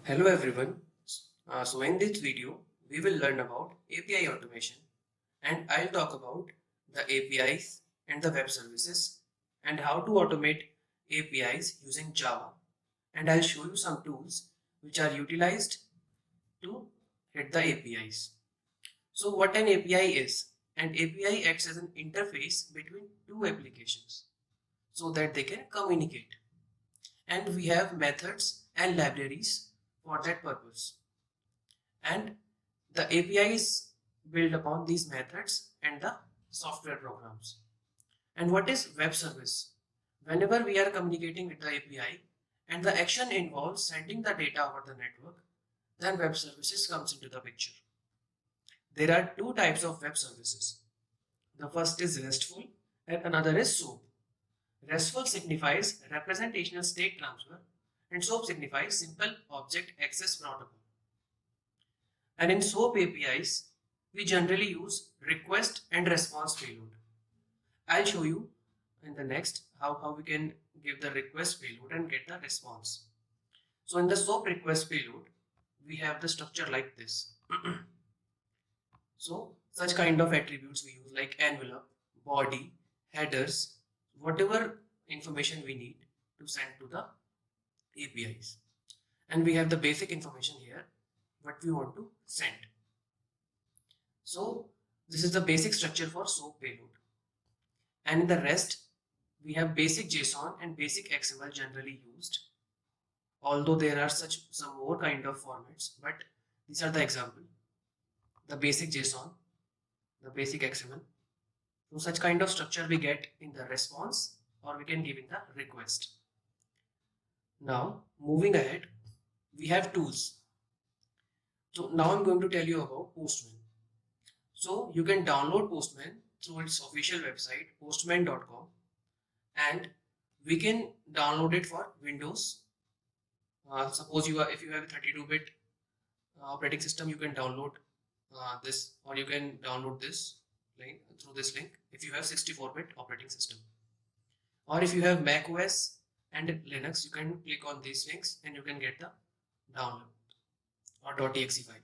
Hello everyone. So in this video, we will learn about API automation and I'll talk about the APIs and the web services and how to automate APIs using Java. And I'll show you some tools which are utilized to hit the APIs. So what an API is? An API acts as an interface between two applications so that they can communicate. And we have methods and libraries for that purpose. And the APIs build upon these methods and the software programs. And what is web service? Whenever we are communicating with the API and the action involves sending the data over the network, then web services comes into the picture. There are two types of web services. The first is RESTful and another is SOAP. RESTful signifies representational state transfer and SOAP signifies simple object access protocol. And in SOAP APIs, we generally use request and response payload. I'll show you in the next how we can give the request payload and get the response. So in the SOAP request payload, we have the structure like this. So such kind of attributes we use like envelope, body, headers, whatever information we need to send to the APIs. And we have the basic information here, what we want to send. So this is the basic structure for SOAP payload. And in the rest, we have basic JSON and basic XML generally used. Although there are some more kind of formats, but these are the example. The basic JSON, the basic XML. So such kind of structure we get in the response or we can give in the request. Now moving ahead, we have tools. So now I'm going to tell you about Postman. So you can download Postman through its official website postman.com and we can download it for Windows. Suppose if you have a 32-bit operating system, you can download this, or you can download this link through this link if you have 64-bit operating system. Or if you have Mac OS and Linux, you can click on these links and you can get the download or .exe file.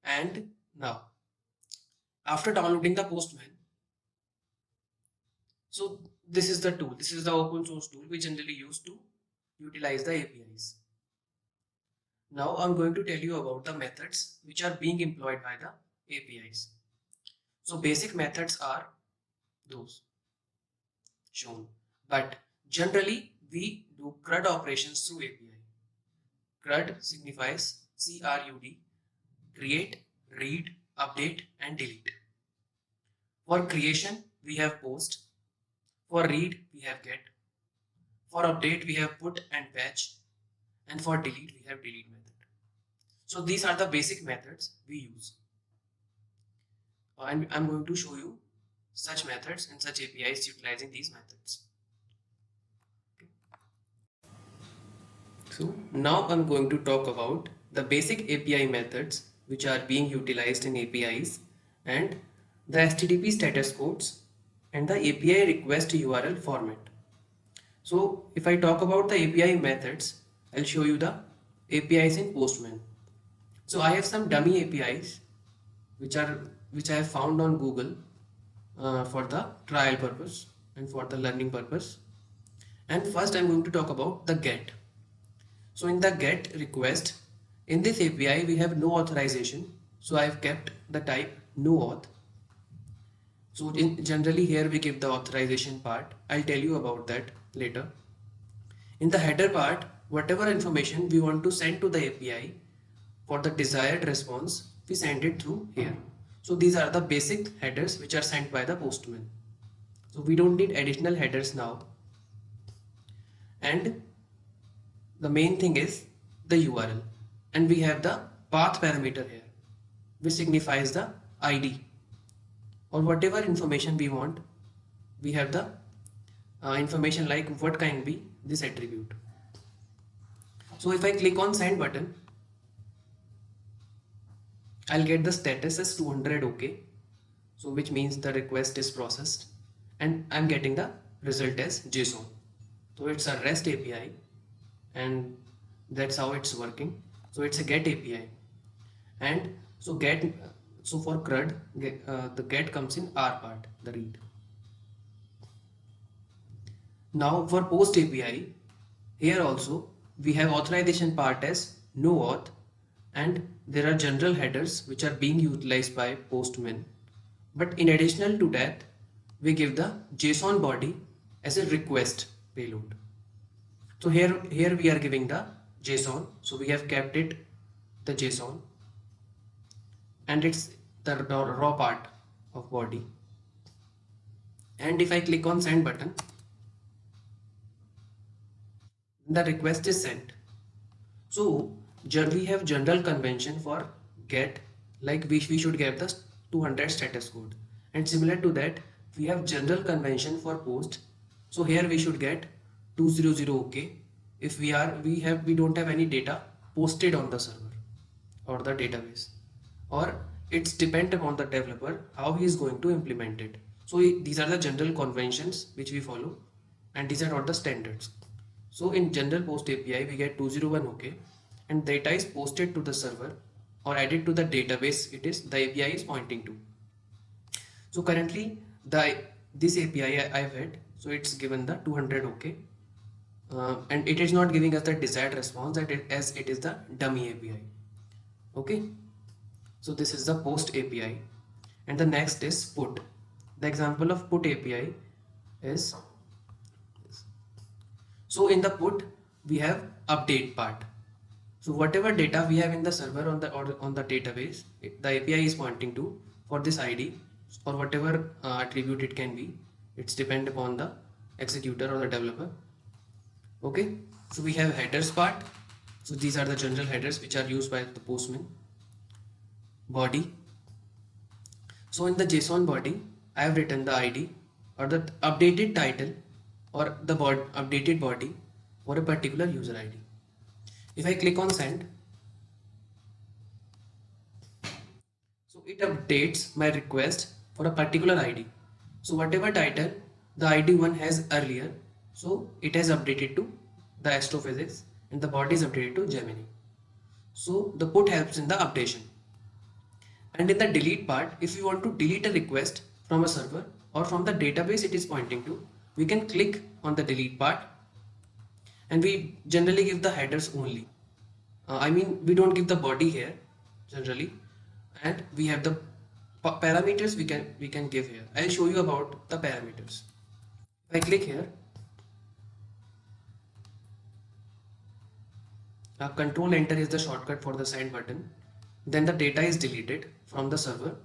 And now, after downloading the Postman, so this is the tool. This is the open source tool we generally use to utilize the APIs. Now I'm going to tell you about the methods which are being employed by the APIs. So basic methods are those shown, but generally we do CRUD operations through API. CRUD signifies CRUD, create, read, update and delete. For creation we have post, for read we have get, for update we have put and patch, and for delete we have delete method. So these are the basic methods we use. And I'm going to show you such methods and such APIs utilizing these methods. Okay. So now I'm going to talk about the basic API methods which are being utilized in APIs and the HTTP status codes and the API request URL format. So if I talk about the API methods, I'll show you the APIs in Postman. So I have some dummy APIs which I have found on Google for the trial purpose and for the learning purpose. And first I'm going to talk about the GET. So in the GET request, in this API we have no authorization. So I have kept the type no auth. So generally here we give the authorization part. I'll tell you about that later. In the header part, whatever information we want to send to the API for the desired response, we send it through here. So these are the basic headers which are sent by the Postman. So we don't need additional headers now. And the main thing is the URL. And we have the path parameter here, which signifies the ID or whatever information we want. We have the information like what can be this attribute. So if I click on send button, I'll get the status as 200 OK. So which means the request is processed and I'm getting the result as JSON. So it's a REST API and That's how it's working. So it's a get API. And so get, so for CRUD, the get comes in R part, the read. Now for post API, here also we have authorization part as no auth, and there are general headers which are being utilized by Postman. But in additional to that, we give the JSON body as a request payload. So here we are giving the JSON. So we have kept it the JSON, and it's the raw part of body. And if I click on send button, the request is sent. So we have general convention for get, like we should get the 200 status code, and similar to that we have general convention for post. So here we should get 200 OK if we don't have any data posted on the server or the database, or it's depend upon the developer how he is going to implement it. So these are the general conventions which we follow, and these are not the standards. So in general post API we get 201 OK, and data is posted to the server or added to the database it is the API is pointing to. So currently this API I've had, so it's given the 200 OK, and it is not giving us the desired response as it is the dummy API. Okay, so this is the post API, and the next is put. The example of put API is, so in the put we have update part. So whatever data we have in the server on the database, the API is pointing to for this ID or whatever attribute it can be. It's depend upon the executor or the developer. Okay, so we have headers part. So these are the general headers which are used by the Postman. Body. So in the JSON body, I have written the ID or the updated title or the updated body for a particular user ID. If I click on send, so it updates my request for a particular ID. So whatever title the ID one has earlier, so it has updated to the astrophysics, and the body is updated to Gemini. So the put helps in the updation. And in the delete part, if you want to delete a request from a server or from the database it is pointing to, we can click on the delete part, and we generally give the headers only. I mean, we don't give the body here generally, and we have the parameters we can give here. I'll show you about the parameters. If I click here, control enter is the shortcut for the send button. Then the data is deleted from the server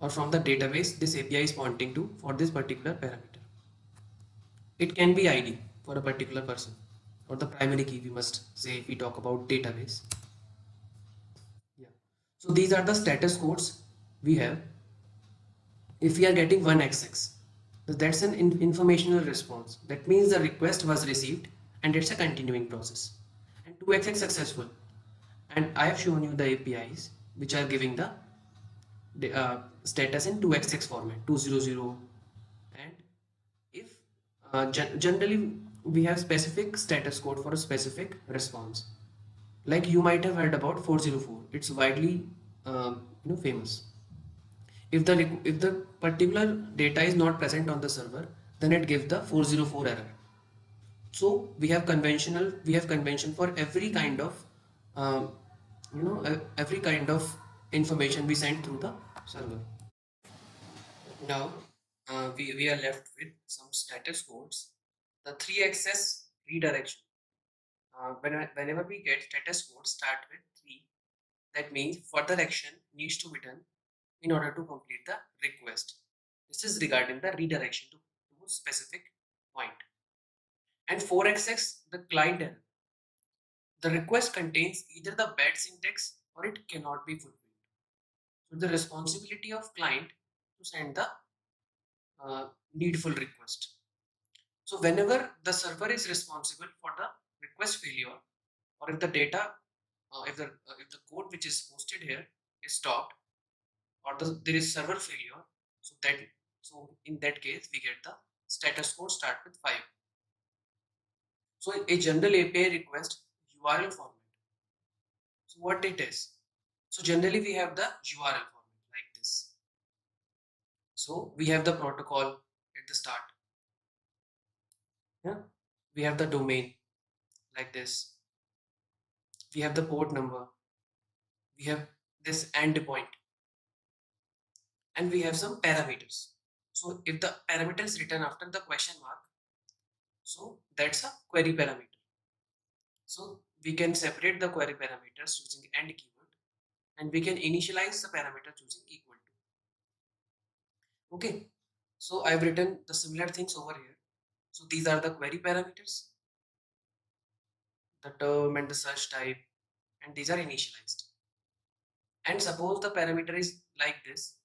or from the database this API is pointing to for this particular parameter. It can be ID for a particular person or the primary key, we must say if we talk about database. Yeah. So these are the status codes we have. If we are getting 1xx, that's an informational response. That means the request was received and it's a continuing process. And 2xx successful. And I have shown you the APIs which are giving the status in 2xx format, 200. And if generally we have specific status code for a specific response, like you might have heard about 404. It's widely famous. If the particular data is not present on the server, then it gives the 404 error. So we have convention for every kind of every kind of information we send through the server. Now we are left with some status codes. The 3xx redirection. Whenever we get status code start with 3, that means further action needs to be done in order to complete the request. This is regarding the redirection to a specific point. And 4xx, the client error. The request contains either the bad syntax or it cannot be fulfilled. So the responsibility of client to send the needful request. So whenever the server is responsible for the request failure, or if the data, if the code which is posted here is stopped, or there is server failure, so in that case we get the status code start with 5. So a general API request URL format. So what it is? So generally we have the URL format like this. So we have the protocol at the start. Yeah. We have the domain like this. We have the port number. We have this endpoint, and we have some parameters. So if the parameter is written after the question mark, so that's a query parameter. So we can separate the query parameters using AND keyword, and we can initialize the parameter using equal to. Okay. So I've written the similar things over here. So these are the query parameters, the term and the search type, and these are initialized. And suppose the parameter is like this,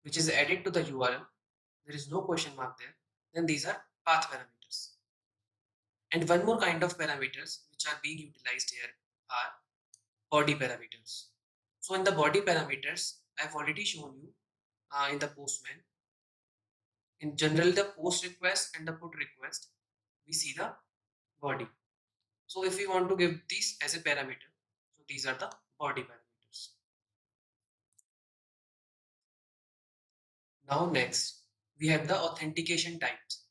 which is added to the URL, there is no question mark there, then these are path parameters. And one more kind of parameters which are being utilized here are body parameters. So in the body parameters, I've already shown you in the Postman. In general, the post request and the put request, we see the body. So if we want to give these as a parameter, so these are the body parameters. Now next, we have the authentication types.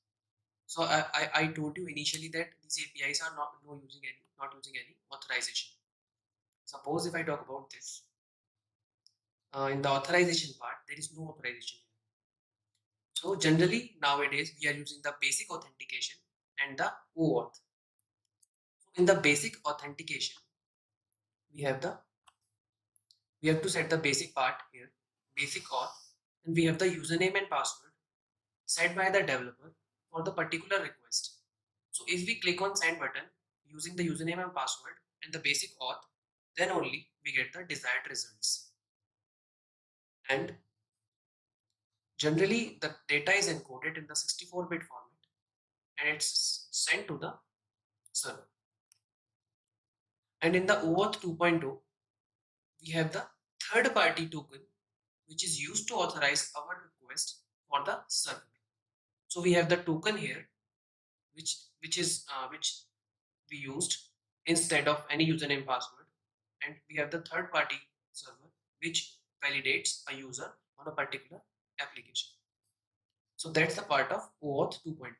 So I told you initially that these APIs are not using any authorization. Suppose if I talk about this, in the authorization part, there is no authorization. So generally nowadays we are using the basic authentication and the OAuth. So in the basic authentication, we have to set the basic part here, basic auth, and we have the username and password set by the developer for the particular request. So if we click on send button using the username and password and the basic auth, then only we get the desired results. And generally the data is encoded in the 64-bit format and it's sent to the server. And in the OAuth 2.0, we have the third party token which is used to authorize our request for the server. So we have the token here which we used instead of any username password, and we have the third party server which validates a user on a particular application. So that's the part of OAuth 2.2.